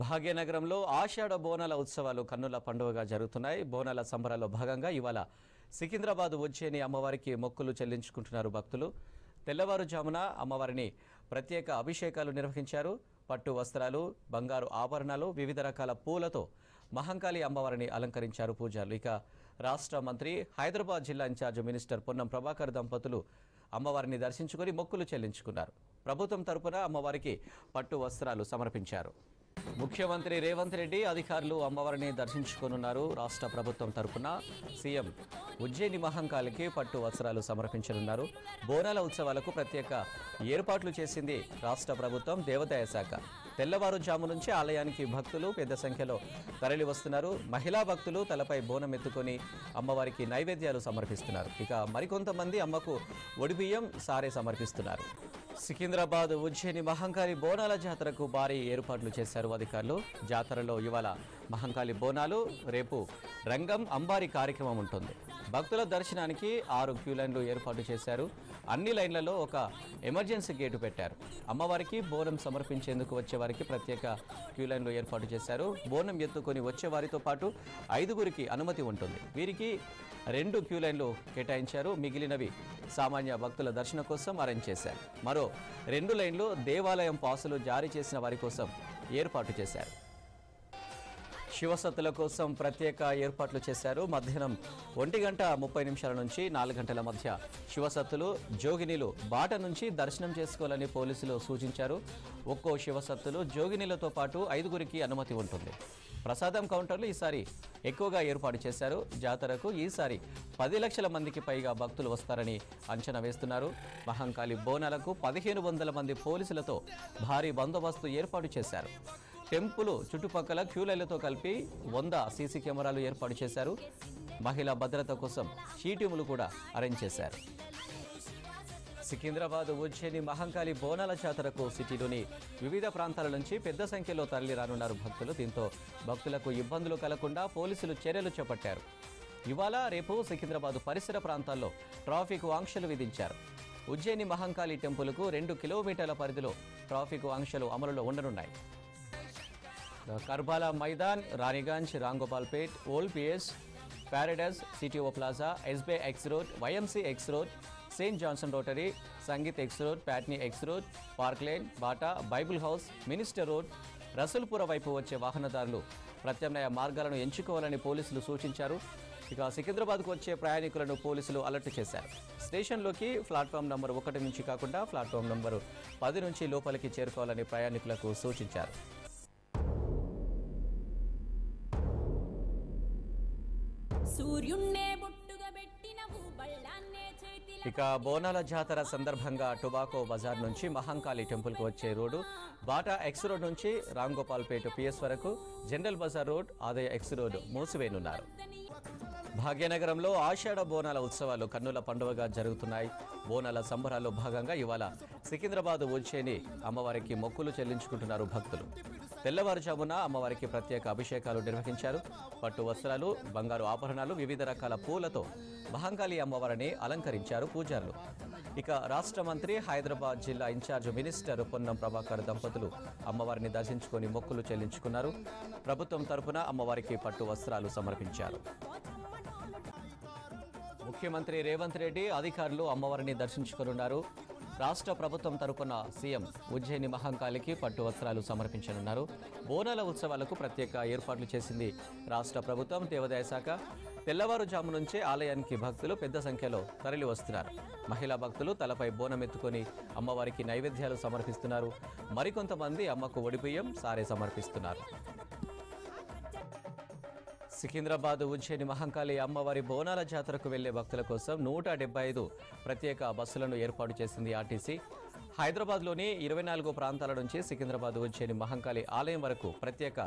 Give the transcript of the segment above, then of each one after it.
భాగ్యనగరంలో ఆషాఢ బోనాల ఉత్సవాలు కన్నుల పండుగగా జరుగుతున్నాయి. బోనాల సంబరాల్లో భాగంగా ఇవాళ సికింద్రాబాద్ ఉజ్జయిని అమ్మవారికి మొక్కులు చెల్లించుకుంటున్నారు భక్తులు. తెల్లవారుజామున అమ్మవారిని ప్రత్యేక అభిషేకాలు నిర్వహించారు. పట్టు వస్త్రాలు, బంగారు ఆభరణాలు, వివిధ రకాల పూలతో మహంకాళి అమ్మవారిని అలంకరించారు పూజారులు. ఇక రాష్ట్ర మంత్రి, హైదరాబాద్ జిల్లా ఇన్ఛార్జ్ మినిస్టర్ పొన్నం ప్రభాకర్ దంపతులు అమ్మవారిని దర్శించుకొని మొక్కులు చెల్లించుకున్నారు. ప్రభుత్వం తరపున అమ్మవారికి పట్టు వస్త్రాలు సమర్పించారు. ముఖ్యమంత్రి రేవంత్ రెడ్డి అధికారులు అమ్మవారిని దర్శించుకోనున్నారు. రాష్ట్ర ప్రభుత్వం తరపున సీఎం ఉజ్జయిని మహంకాళికి పట్టు వస్త్రాలు సమర్పించనున్నారు. బోనాల ఉత్సవాలకు ప్రత్యేక ఏర్పాట్లు చేసింది రాష్ట్ర ప్రభుత్వం, దేవాదాయ శాఖ. తెల్లవారుజాము నుంచి ఆలయానికి భక్తులు పెద్ద సంఖ్యలో తరలి వస్తున్నారు. మహిళా భక్తులు తలపై బోనం ఎత్తుకొని అమ్మవారికి నైవేద్యాలు సమర్పిస్తున్నారు. ఇక మరికొంతమంది అమ్మకు ఒడిబియ్యం, సారే సమర్పిస్తున్నారు. సికింద్రాబాద్ ఉజ్జయిని మహంకాళి బోనాల జాతరకు భారీ ఏర్పాట్లు చేశారు అధికారులు. జాతరలో ఇవాళ మహంకాళి బోనాలు, రేపు రంగం అంబారి కార్యక్రమం ఉంటుంది. భక్తుల దర్శనానికి 6 క్యూ లైన్లు ఏర్పాటు చేశారు. అన్ని లైన్లలో ఒక ఎమర్జెన్సీ గేటు పెట్టారు. అమ్మవారికి బోనం సమర్పించేందుకు వచ్చేవారికి ప్రత్యేక క్యూ లైన్లు ఏర్పాటు చేశారు. బోనం ఎత్తుకొని వచ్చేవారితో పాటు 5గురికి అనుమతి ఉంటుంది. వీరికి 2 క్యూ లైన్లు కేటాయించారు. మిగిలినవి సామాన్య భక్తుల దర్శనం కోసం అరేంజ్ చేశారు. మరో 2 లైన్లు దేవాలయం పాసులు జారీ చేసిన వారి కోసం ఏర్పాటు చేశారు. శివసత్తుల కోసం ప్రత్యేక ఏర్పాట్లు చేశారు. మధ్యాహ్నం 1:30 నుంచి 4 గంటల మధ్య శివసత్తులు, జోగినీలు బాట నుంచి దర్శనం చేసుకోవాలని పోలీసులు సూచించారు. ఒక్కో శివసత్తులు, జోగినీలతో పాటు 5గురికి అనుమతి ఉంటుంది. ప్రసాదం కౌంటర్లు ఈసారి ఎక్కువగా ఏర్పాటు చేశారు. జాతరకు ఈసారి 10 లక్షల మందికి పైగా భక్తులు వస్తారని అంచనా వేస్తున్నారు. మహంకాళి బోనాలకు 1500 మంది పోలీసులతో భారీ బందోబస్తు ఏర్పాటు చేశారు. టెంపుల్ చుట్టుపక్కల క్యూలైన్లతో కలిపి 100 సీసీ కెమెరాలు ఏర్పాటు చేశారు. మహిళా భద్రత కోసం షీటీములు కూడా అరేంజ్ చేశారు. సికింద్రాబాద్ ఉజ్జయిని మహంకాళి బోనాల జాతరకు సిటీలోని వివిధ ప్రాంతాల నుంచి పెద్ద సంఖ్యలో తరలి రానున్నారు భక్తులు. దీంతో భక్తులకు ఇబ్బందులు కలగకుండా పోలీసులు చర్యలు చేపట్టారు. ఇవాళ, రేపు సికింద్రాబాద్ పరిసర ప్రాంతాల్లో ట్రాఫిక్ ఆంక్షలు విధించారు. ఉజ్జయిని మహంకాళి టెంపుల్కు 2 కిలోమీటర్ల పరిధిలో ట్రాఫిక్ ఆంక్షలు అమలులో ఉండనున్నాయి. Karbala Maidan, Ranigunj, Ramgopalpet, old PS, Paradise, CTO plaza, SBI X road, YMC X road, Saint Johnson rotary, Sangeet X road, Patny X road, park lane, Bata, Bible house, minister road, Rasoolpura వైపు వచ్చే వాహనదారులు ప్రత్యామ్నాయ మార్గాలను ఎంచుకోవాలని పోలీసులు సూచించారు. ఇక సికింద్రాబాద్కు వచ్చే ప్రయాణికులను పోలీసులు అలర్ట్ చేశారు. స్టేషన్లోకి ప్లాట్ఫామ్ నంబర్ 1 నుంచి కాకుండా ప్లాట్ఫామ్ నంబరు 10 నుంచి లోపలికి చేరుకోవాలని ప్రయాణికులకు సూచించారు. ఇక బోనాల జాతర సందర్భంగా టొబాకో బజార్ నుంచి మహంకాళి టెంపుల్కు వచ్చే రోడ్డు, బాటా ఎక్స్ రోడ్ నుంచి రాంగోపాల్పేట పిఎస్ వరకు general bazaar road, Adaiah X road మూసివేయనున్నారు. భాగ్యనగరంలో ఆషాఢ బోనాల ఉత్సవాలు కన్నుల పండుగగా జరుగుతున్నాయి. బోనాల సంబరాల్లో భాగంగా ఇవాళ సికింద్రాబాద్ ఉజ్జయిని అమ్మవారికి మొక్కులు చెల్లించుకుంటున్నారు భక్తులు. తెల్లవారుజామున అమ్మవారికి ప్రత్యేక అభిషేకాలు నిర్వహించారు. పట్టు వస్త్రాలు, బంగారు ఆభరణాలు, వివిధ రకాల పూలతో మహంకాళి అమ్మవారిని అలంకరించారు పూజారులు. ఇక రాష్ట్ర మంత్రి, హైదరాబాద్ జిల్లా ఇన్ఛార్జ్ మినిస్టర్ పొన్నం ప్రభాకర్ దంపతులు అమ్మవారిని దర్శించుకొని మొక్కులు చెల్లించుకున్నారు. ప్రభుత్వం తరపున అమ్మవారికి పట్టు వస్త్రాలు సమర్పించారు. ముఖ్యమంత్రి రేవంత్ రెడ్డి అధికారులు అమ్మవారిని దర్శించుకోనున్నారు. రాష్ట్ర ప్రభుత్వం తరపున సీఎం ఉజ్జయిని మహంకాళికి పట్టు వస్త్రాలు సమర్పించనున్నారు. బోనాల ఉత్సవాలకు ప్రత్యేక ఏర్పాట్లు చేసింది రాష్ట్ర ప్రభుత్వం, దేవాదాయ శాఖ. తెల్లవారుజాము నుంచే ఆలయానికి భక్తులు పెద్ద సంఖ్యలో తరలి వస్తున్నారు. మహిళా భక్తులు తలపై బోనం ఎత్తుకొని అమ్మవారికి నైవేద్యాలు సమర్పిస్తున్నారు. మరికొంతమంది అమ్మకు ఒడిబియ్యం, సారే సమర్పిస్తున్నారు. సికింద్రాబాద్ ఉజ్జయిని మహంకాళి అమ్మవారి బోనాల జాతరకు వెళ్లే భక్తుల కోసం 175 ప్రత్యేక బస్సులను ఏర్పాటు చేసింది ఆర్టీసీ. హైదరాబాద్లోని 24 ప్రాంతాల నుంచి సికింద్రాబాద్ ఉజ్జయిని మహంకాళి ఆలయం వరకు ప్రత్యేక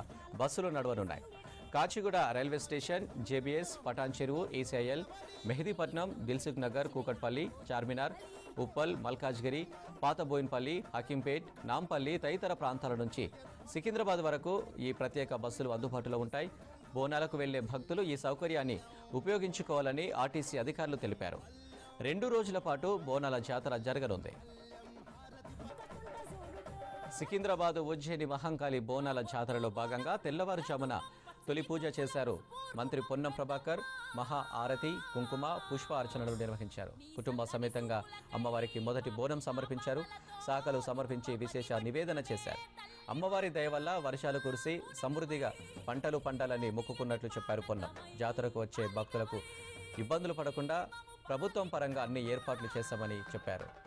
బస్సులు నడవనున్నాయి. Kacheguda railway station, JBS, Patancheru, ECIL, Mehdipatnam, Dilsukhnagar, Kukatpally, Charminar, Uppal, Malkajgiri, పాత బోయిన్పల్లి, హకీంపేట్, నాంపల్లి తదితర ప్రాంతాల నుంచి సికింద్రాబాద్ వరకు ఈ ప్రత్యేక బస్సులు అందుబాటులో ఉంటాయి. బోనాలకు వెళ్లే భక్తులు ఈ సౌకర్యాన్ని ఉపయోగించుకోవాలని ఆర్టీసీ అధికారులు తెలిపారు. 2 రోజుల పాటు బోనాల జాతర జరగనుంది. సికింద్రాబాద్ ఉజ్జయిని మహంకాళి బోనాల జాతరలో భాగంగా తెల్లవారుజామున తొలి పూజ చేశారు. మంత్రి పొన్నం ప్రభాకర్ మహా ఆరతి, కుంకుమ, పుష్ప అర్చనలు నిర్వహించారు. కుటుంబ సమేతంగా అమ్మవారికి మొదటి బోనం సమర్పించారు. శాఖలు సమర్పించి విశేష నివేదన చేశారు. అమ్మవారి దయ వల్ల వర్షాలు కురిసి సమృద్ధిగా పంటలు పండాలని మొక్కుకున్నట్లు చెప్పారు పొన్నం. జాతరకు వచ్చే భక్తులకు ఇబ్బందులు పడకుండా ప్రభుత్వం పరంగా అన్ని ఏర్పాట్లు చేశామని చెప్పారు.